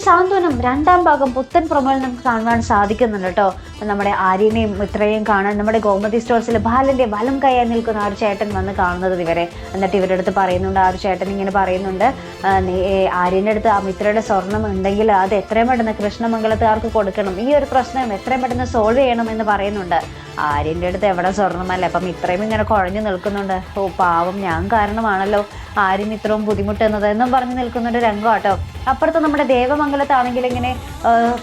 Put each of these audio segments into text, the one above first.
സാന്ത്വനം 2ാം ഭാഗം പുത്തൻ പ്രൊമോയിൽ നമുക്ക് കാണുവാൻ സാധിക്കുന്നുണ്ട് കേട്ടോ. നമ്മുടെ ആര്യനെയും ഇത്രയും കാണാൻ നമ്മുടെ ഗോമതി സ്റ്റോഴ്സിൽ ബാലന്റെ വലം കയ്യാൻ നിൽക്കുന്ന ആ ഒരു ചേട്ടൻ വന്ന് കാണുന്നത് ഇവരെ. എന്നിട്ട് ഇവരുടെ അടുത്ത് പറയുന്നുണ്ട്, ആ ഒരു ചേട്ടൻ ഇങ്ങനെ പറയുന്നുണ്ട്, ആര്യൻ്റെ അടുത്ത് ആ മിത്രയുടെ സ്വർണം ഉണ്ടെങ്കിൽ അത് എത്രയും പെട്ടെന്ന് കൃഷ്ണമംഗലത്തുകാർക്ക് കൊടുക്കണം, ഈ ഒരു പ്രശ്നം എത്രയും പെട്ടെന്ന് സോൾവ് ചെയ്യണം എന്ന് പറയുന്നുണ്ട്. ആര്യൻ്റെ അടുത്ത് എവിടെ സ്വർണ്ണമല്ല, അപ്പം ഇത്രയും ഇങ്ങനെ കുഴഞ്ഞു നിൽക്കുന്നുണ്ട്. ഓ പാവം, ഞാൻ കാരണമാണല്ലോ ആര്യൻ ഇത്രയും ബുദ്ധിമുട്ടുന്നത് എന്നും പറഞ്ഞ് നിൽക്കുന്നൊരു രംഗം കേട്ടോ. അപ്പുറത്ത് നമ്മുടെ ദേവമംഗലത്താണെങ്കിൽ ഇങ്ങനെ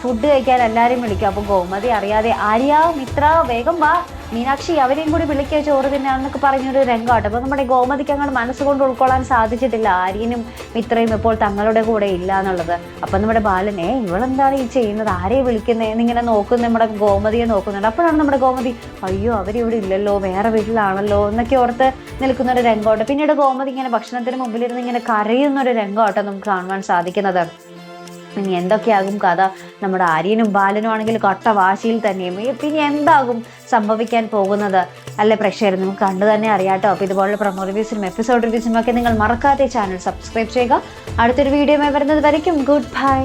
ഫുഡ് കഴിക്കാൻ എല്ലാവരെയും വിളിക്കും. അപ്പം ഗോമതി അറിയാതെ ആര്യ, മിത്ര, വേഗം വാ, മീനാക്ഷി അവരെയും കൂടി വിളിക്കുക ചോറ് തിന്നാന്നൊക്കെ പറഞ്ഞൊരു രംഗമാട്ടോ. അപ്പോൾ നമ്മുടെ ഗോമതിക്ക് അങ്ങോട്ട് മനസ്സുകൊണ്ട് ഉൾക്കൊള്ളാൻ സാധിച്ചിട്ടില്ല ആര്യനും മിത്രയും ഇപ്പോൾ തങ്ങളുടെ കൂടെ ഇല്ല എന്നുള്ളത്. അപ്പം നമ്മുടെ ബാലനെ ഇവളെന്താണ് ഈ ചെയ്യുന്നത്, ആരെയും വിളിക്കുന്നത് എന്നിങ്ങനെ നോക്കുന്നു, നമ്മുടെ ഗോമതിയെ നോക്കുന്നുണ്ട്. അപ്പോഴാണ് നമ്മുടെ ഗോമതി, അയ്യോ അവരിവിടെ ഇല്ലല്ലോ, വേറെ വീട്ടിലാണല്ലോ എന്നൊക്കെ ഓർത്ത് നിൽക്കുന്നൊരു രംഗമാട്ടോ. പിന്നീട് ഗോമതി ഇങ്ങനെ ഭക്ഷണത്തിന് മുമ്പിലിരുന്ന് ഇങ്ങനെ കരയുന്നൊരു രംഗമാട്ടോ നമുക്ക് കാണുവാൻ സാധിക്കുന്നത്. ഇനി എന്തൊക്കെയാകും കഥ, നമ്മുടെ ആര്യനും ബാലനും ആണെങ്കിൽ കട്ട വാശിയിൽ തന്നെയും പിന്നെ എന്താകും സംഭവിക്കാൻ പോകുന്നത് അല്ലെ പ്രേക്ഷകർ, നമുക്ക് കണ്ടു തന്നെ അറിയാട്ടോ. അപ്പോൾ ഇതുപോലുള്ള പ്രൊമോ റിവ്യൂസിനും എപ്പിസോഡ് റിവ്യൂസിനും ഒക്കെ നിങ്ങൾ മറക്കാതെ ചാനൽ സബ്സ്ക്രൈബ് ചെയ്യുക. അടുത്തൊരു വീഡിയോ വരുന്നത് വരയ്ക്കും ഗുഡ് ബൈ.